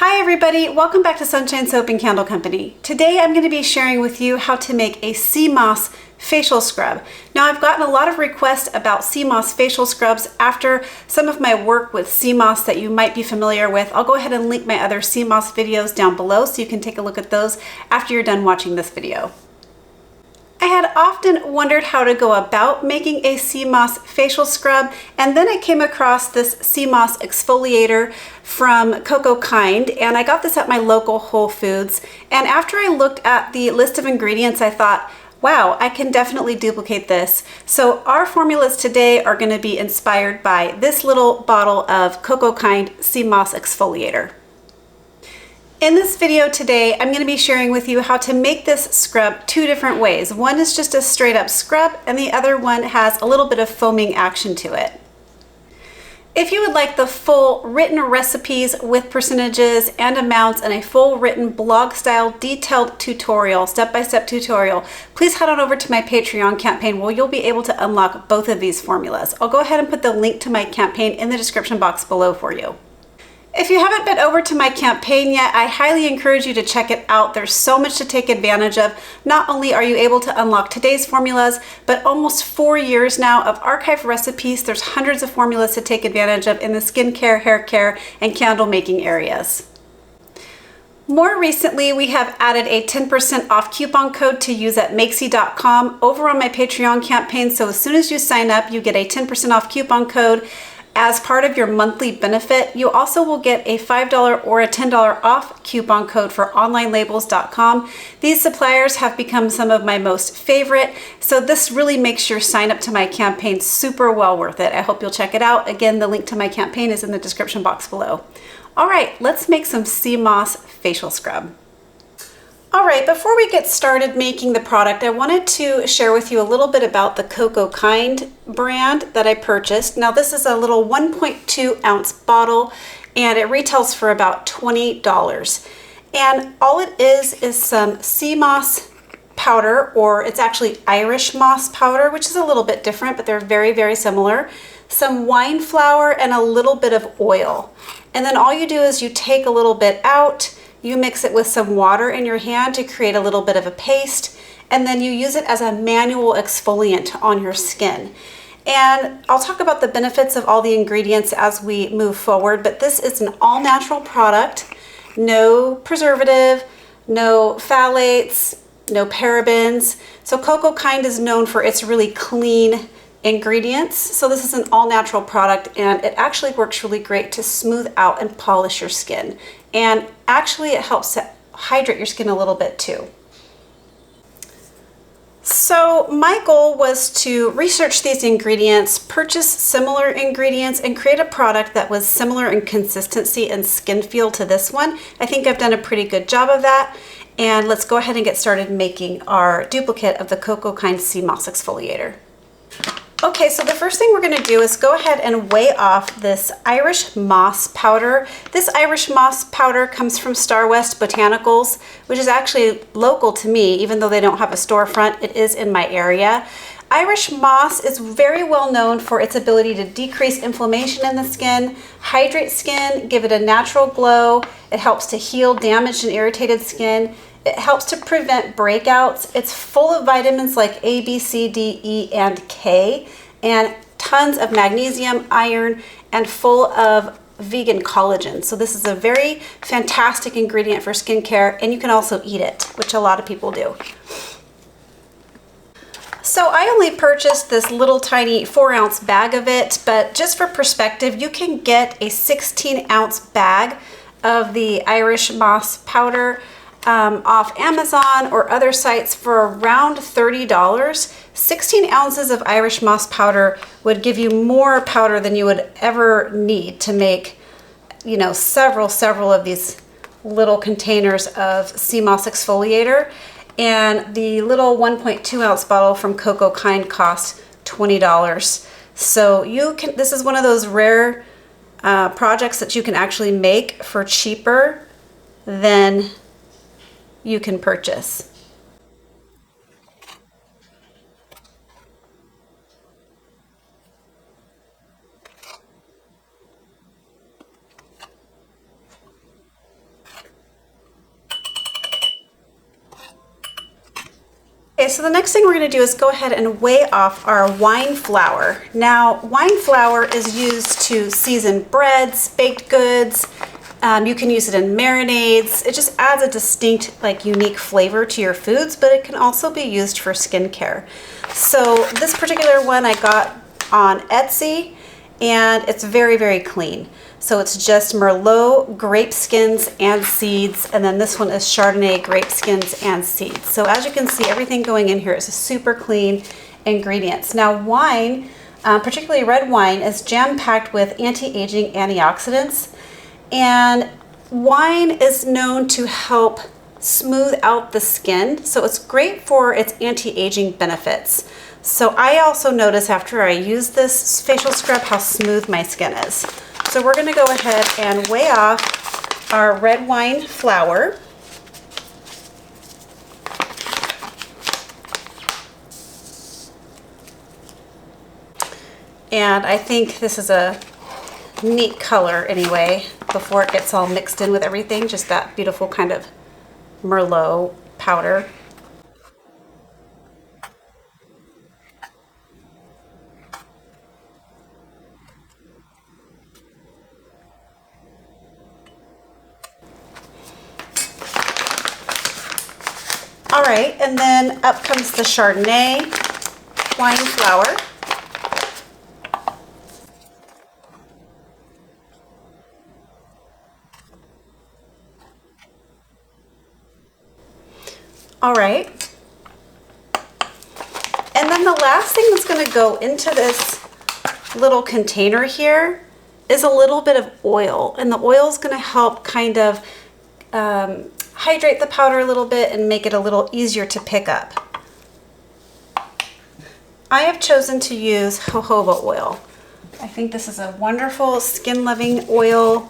Hi everybody, welcome back to Sunshine Soap and Candle Company. Today I'm going to be sharing with you how to make a sea moss facial scrub. Now I've gotten a lot of requests about sea moss facial scrubs after some of my work with sea moss that you might be familiar with. I'll go ahead and link my other sea moss videos down below so you can take a look at those after you're done watching this video. I had often wondered how to go about making a sea moss facial scrub, and then I came across this sea moss exfoliator from Cocoakind, and I got this at my local Whole Foods. And after I looked at the list of ingredients, I thought, wow, I can definitely duplicate this. So our formulas today are going to be inspired by this little bottle of Cocoakind sea moss exfoliator. In this video today, I'm going to be sharing with you how to make this scrub two different ways. One is just a straight up scrub, and the other one has a little bit of foaming action to it. If you would like the full written recipes with percentages and amounts and a full written blog style detailed tutorial, step-by-step tutorial, please head on over to my Patreon campaign where you'll be able to unlock both of these formulas. I'll go ahead and put the link to my campaign in the description box below for you. If you haven't been over to my campaign yet, I highly encourage you to check it out. There's so much to take advantage of. Not only are you able to unlock today's formulas, but almost 4 years now of archived recipes. There's hundreds of formulas to take advantage of in the skincare, hair care, and candle making areas. More recently, we have added a 10% off coupon code to use at makesy.com over on my Patreon campaign. So as soon as you sign up, you get a 10% off coupon code as part of your monthly benefit. You also will get a $5 or a $10 off coupon code for onlinelabels.com. These suppliers have become some of my most favorite, so this really makes your sign up to my campaign super well worth it. I hope you'll check it out. Again, the link to my campaign is in the description box below. All right, let's make some sea moss facial scrub. All right, before we get started making the product, I wanted to share with you a little bit about the Cocoakind brand that I purchased. Now this is a little 1.2 ounce bottle and it retails for about $20. And all it is some sea moss powder, or it's actually Irish moss powder, which is a little bit different, but they're very, very similar. Some wine flour and a little bit of oil. And then all you do is you take a little bit out, you mix it with some water in your hand to create a little bit of a paste, and then you use it as a manual exfoliant on your skin. And I'll talk about the benefits of all the ingredients as we move forward, but this is an all-natural product. No preservative, no phthalates, no parabens. So Cocoakind is known for its really clean ingredients. So this is an all-natural product, and it actually works really great to smooth out and polish your skin. And actually it helps to hydrate your skin a little bit too. So my goal was to research these ingredients, purchase similar ingredients, and create a product that was similar in consistency and skin feel to this one. I think I've done a pretty good job of that. And let's go ahead and get started making our duplicate of the Cocoakind sea moss exfoliator. Okay, so the first thing we're going to do is go ahead and weigh off this Irish moss powder. This Irish moss powder comes from Star West Botanicals, which is actually local to me, even though they don't have a storefront. It is in my area. Irish moss is very well known for its ability to decrease inflammation in the skin, hydrate skin, give it a natural glow. It helps to heal damaged and irritated skin. It helps to prevent breakouts. It's full of vitamins like A, B, C, D, E, and K, and tons of magnesium, iron, and full of vegan collagen. So this is a very fantastic ingredient for skincare, and you can also eat it, which a lot of people do. So I only purchased this little tiny 4-ounce bag of it, but just for perspective, you can get a 16-ounce bag of the Irish moss powder off Amazon or other sites for around $30. 16 ounces of Irish moss powder would give you more powder than you would ever need to make, you know, several of these little containers of sea moss exfoliator. And the little 1.2 ounce bottle from Cocoakind costs $20. So this is one of those rare projects that you can actually make for cheaper than you can purchase. Okay, so the next thing we're going to do is go ahead and weigh off our wine flour. Now, wine flour is used to season breads, baked goods. You can use it in marinades. It just adds a distinct, like, unique flavor to your foods, but it can also be used for skincare. So this particular one I got on Etsy, and it's very, very clean. So it's just Merlot grape skins and seeds, and then this one is Chardonnay grape skins and seeds. So as you can see, everything going in here is a super clean ingredients. Now wine, particularly red wine, is jam-packed with anti-aging antioxidants, and wine is known to help smooth out the skin, so it's great for its anti-aging benefits. So I also notice after I use this facial scrub how smooth my skin is. So we're going to go ahead and weigh off our red wine flour. And I think this is a neat color anyway, before it gets all mixed in with everything, just that beautiful kind of Merlot powder. All right, and then up comes the Chardonnay wine flour. All right, and then the last thing that's going to go into this little container here is a little bit of oil, and the oil is going to help kind of hydrate the powder a little bit and make it a little easier to pick up. I have chosen to use jojoba oil. I think this is a wonderful skin-loving oil,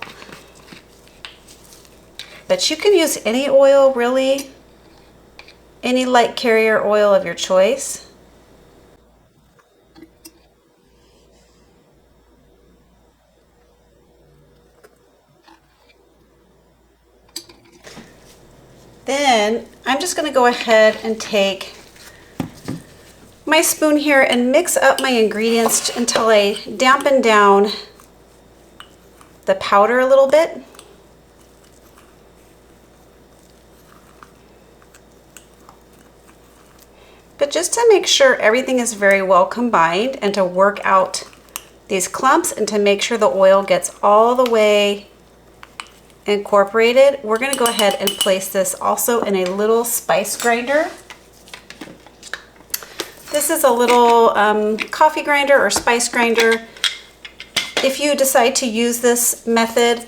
but you can use any oil really, any light carrier oil of your choice. Then I'm just going to go ahead and take my spoon here and mix up my ingredients until I dampen down the powder a little bit. But just to make sure everything is very well combined and to work out these clumps and to make sure the oil gets all the way incorporated, we're going to go ahead and place this also in a little spice grinder. This is a little coffee grinder or spice grinder. If you decide to use this method,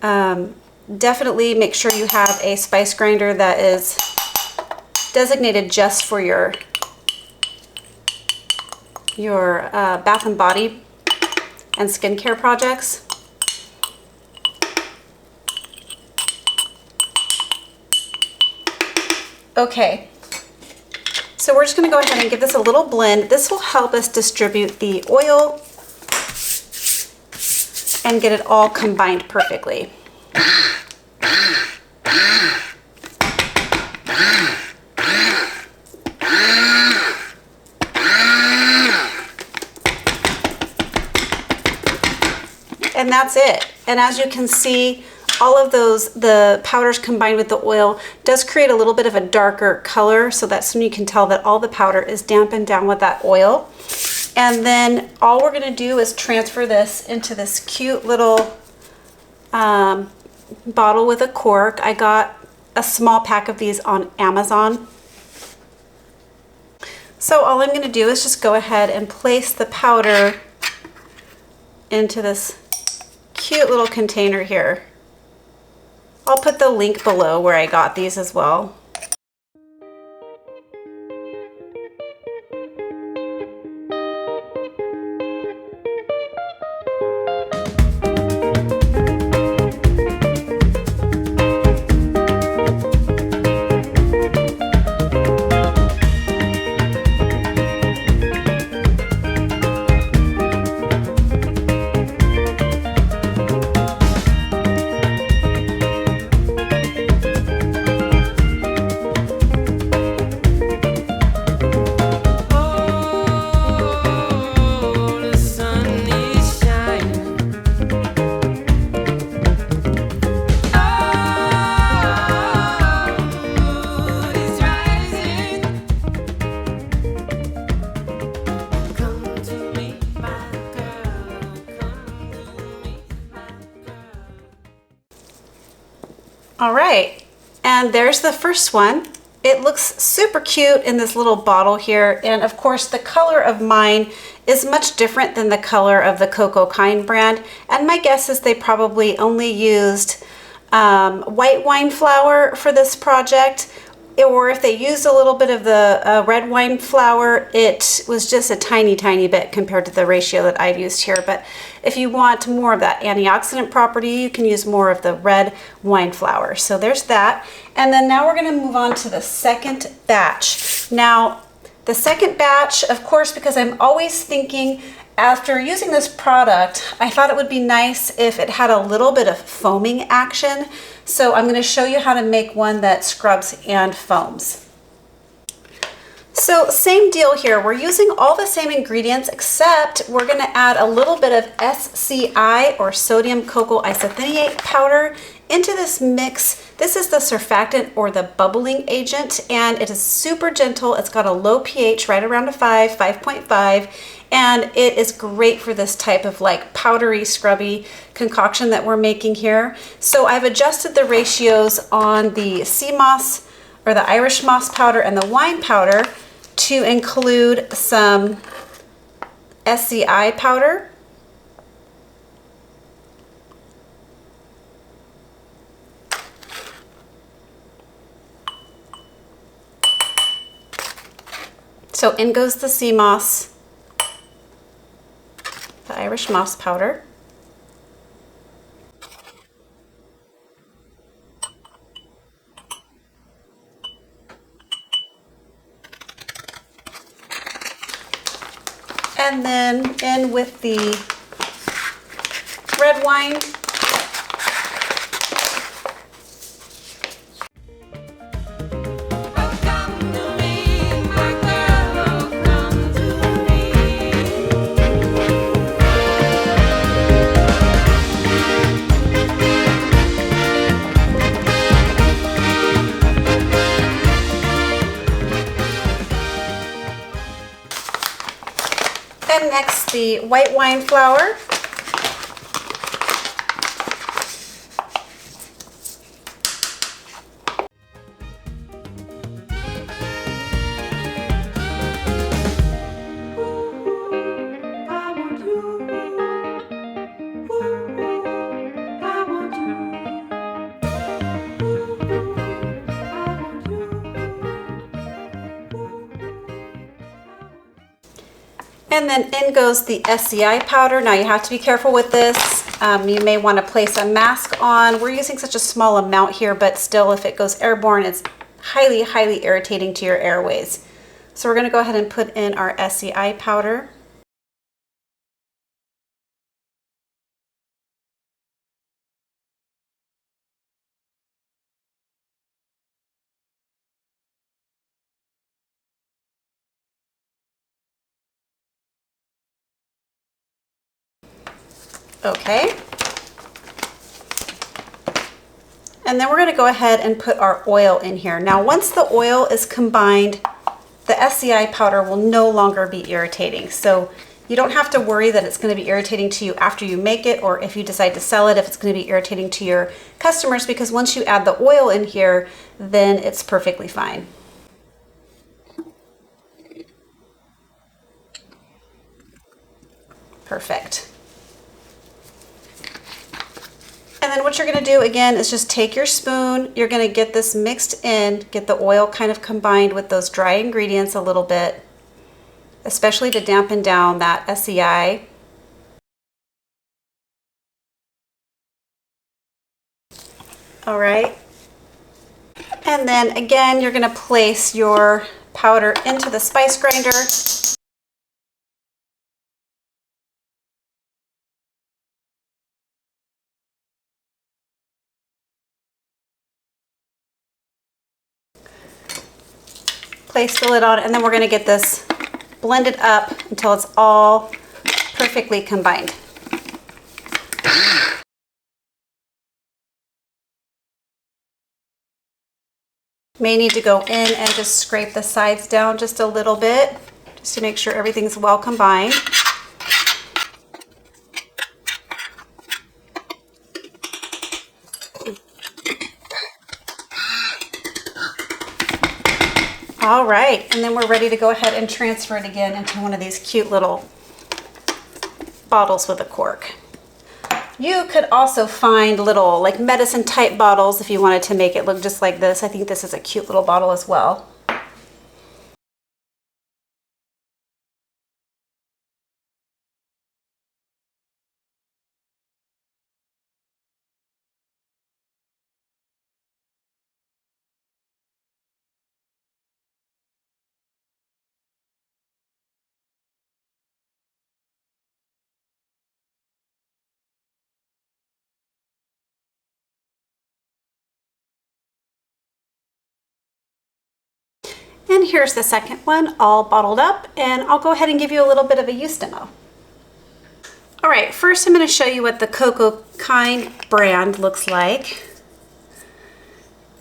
definitely make sure you have a spice grinder that is designated just for your bath and body and skincare projects. Okay, so we're just going to go ahead and give this a little blend. This will help us distribute the oil and get it all combined perfectly. And that's it. And as you can see, all of those, the powders combined with the oil does create a little bit of a darker color, so that's when you can tell that all the powder is dampened down with that oil. And then all we're going to do is transfer this into this cute little bottle with a cork. I got a small pack of these on Amazon. So all I'm going to do is just go ahead and place the powder into this cute little container here. I'll put the link below where I got these as well. All right, and there's the first one. It looks super cute in this little bottle here, and of course the color of mine is much different than the color of the Cocoakind brand, and my guess is they probably only used white wine flour for this project, or if they used a little bit of the red wine flour, it was just a tiny bit compared to the ratio that I've used here. But if you want more of that antioxidant property, you can use more of the red wine flour. So there's that. And then now we're going to move on to the second batch. Now, the second batch, of course, because I'm always thinking after using this product, I thought it would be nice if it had a little bit of foaming action. So I'm going to show you how to make one that scrubs and foams. So same deal here. We're using all the same ingredients, except we're going to add a little bit of SCI, or sodium cocoyl isethionate powder, into this mix. This is the surfactant, or the bubbling agent, and it is super gentle. It's got a low pH, right around a 5.5, and it is great for this type of like powdery, scrubby concoction that we're making here. So I've adjusted the ratios on the sea moss, or the Irish moss powder, and the wine powder to include some SCI powder. So in goes the sea moss, the Irish moss powder. And then in with the red wine. And next, the white wine flour. And then in goes the SCI powder. Now you have to be careful with this. You may want to place a mask on. We're using such a small amount here, but still, if it goes airborne, it's highly irritating to your airways. So we're going to go ahead and put in our SCI powder. Okay. And then we're going to go ahead and put our oil in here. Now, once the oil is combined, the SCI powder will no longer be irritating. So you don't have to worry that it's going to be irritating to you after you make it, or if you decide to sell it, if it's going to be irritating to your customers, because once you add the oil in here, then it's perfectly fine. Perfect. And then what you're going to do again is just take your spoon, you're going to get this mixed in, get the oil kind of combined with those dry ingredients a little bit, especially to dampen down that SCI. All right. And then again, you're going to place your powder into the spice grinder. Place the lid on, and then we're going to get this blended up until it's all perfectly combined. May need to go in and just scrape the sides down just a little bit, just to make sure everything's well combined. All right, and then we're ready to go ahead and transfer it again into one of these cute little bottles with a cork. You could also find little like medicine type bottles if you wanted to make it look just like this. I think this is a cute little bottle as well. And here's the second one all bottled up, and I'll go ahead and give you a little bit of a use demo. All right, first I'm going to show you what the Cocoakind brand looks like.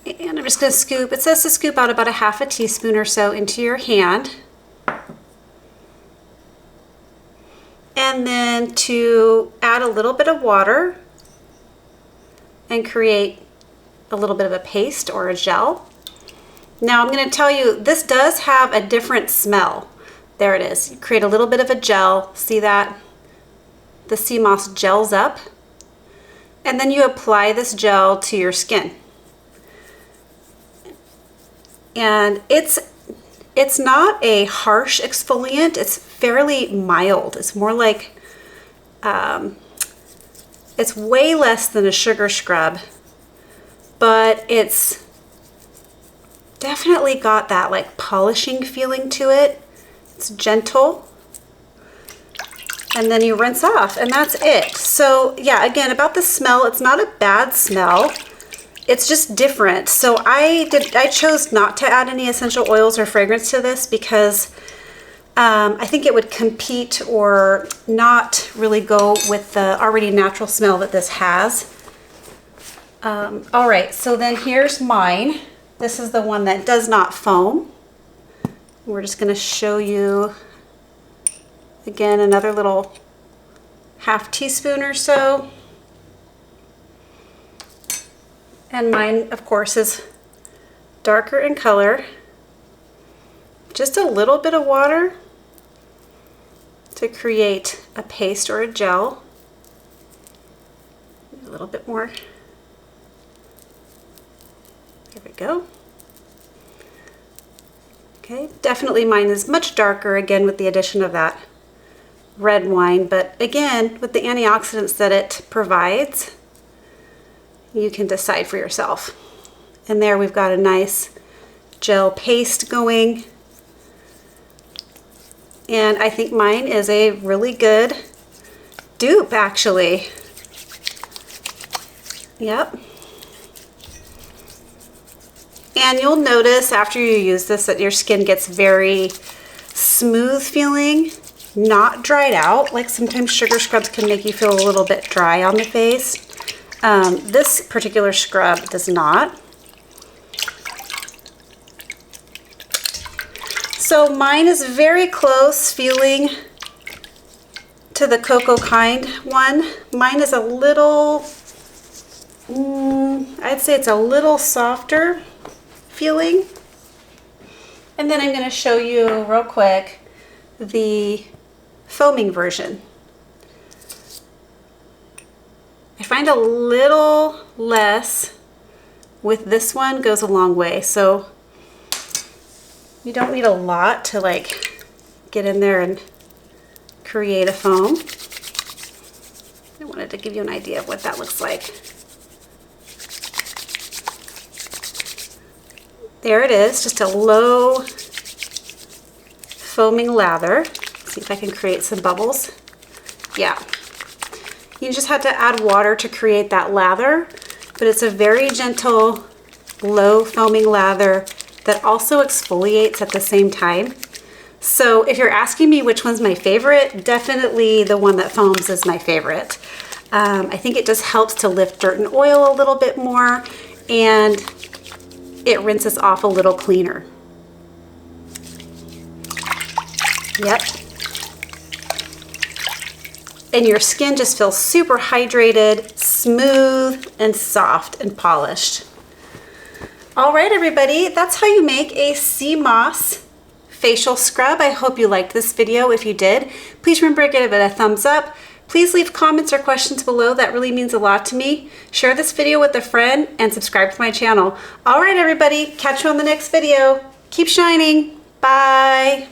And I'm just going to scoop, it says to scoop out about a half a teaspoon or so into your hand. And then to add a little bit of water and create a little bit of a paste or a gel. Now I'm going to tell you, this does have a different smell. There it is. You create a little bit of a gel. See that? The sea moss gels up. And then you apply this gel to your skin. And it's not a harsh exfoliant. It's fairly mild. It's more like, it's way less than a sugar scrub, but it's definitely got that like polishing feeling to it. It's gentle. And then you rinse off and that's it. So yeah, again, about the smell, it's not a bad smell. It's just different. So I chose not to add any essential oils or fragrance to this because I think it would compete or not really go with the already natural smell that this has. All right, so then here's mine. This is the one that does not foam. We're just going to show you again another little half teaspoon or so. And mine, of course, is darker in color. Just a little bit of water to create a paste or a gel. A little bit more. There we go. Okay, definitely mine is much darker, again, with the addition of that red wine, but again, with the antioxidants that it provides, you can decide for yourself. And there we've got a nice gel paste going. And I think mine is a really good dupe, actually. Yep. And you'll notice after you use this that your skin gets very smooth feeling, not dried out. Like sometimes sugar scrubs can make you feel a little bit dry on the face. This particular scrub does not. So mine is very close feeling to the Cocoakind one. Mine is a little, I'd say it's a little softer feeling. And then I'm going to show you real quick the foaming version. I find a little less with this one goes a long way. So you don't need a lot to like get in there and create a foam. I wanted to give you an idea of what that looks like. There it is, just a low foaming lather. Let's see if I can create some bubbles. Yeah. You just have to add water to create that lather, but it's a very gentle, low foaming lather that also exfoliates at the same time. So if you're asking me which one's my favorite, definitely the one that foams is my favorite. I think it just helps to lift dirt and oil a little bit more, and it rinses off a little cleaner. Yep. And your skin just feels super hydrated, smooth, and soft and polished. All right, everybody, that's how you make a sea moss facial scrub. I hope you liked this video. If you did, please remember to give it a thumbs up. Please leave comments or questions below. That really means a lot to me. Share this video with a friend and subscribe to my channel. All right, everybody, catch you on the next video. Keep shining. Bye.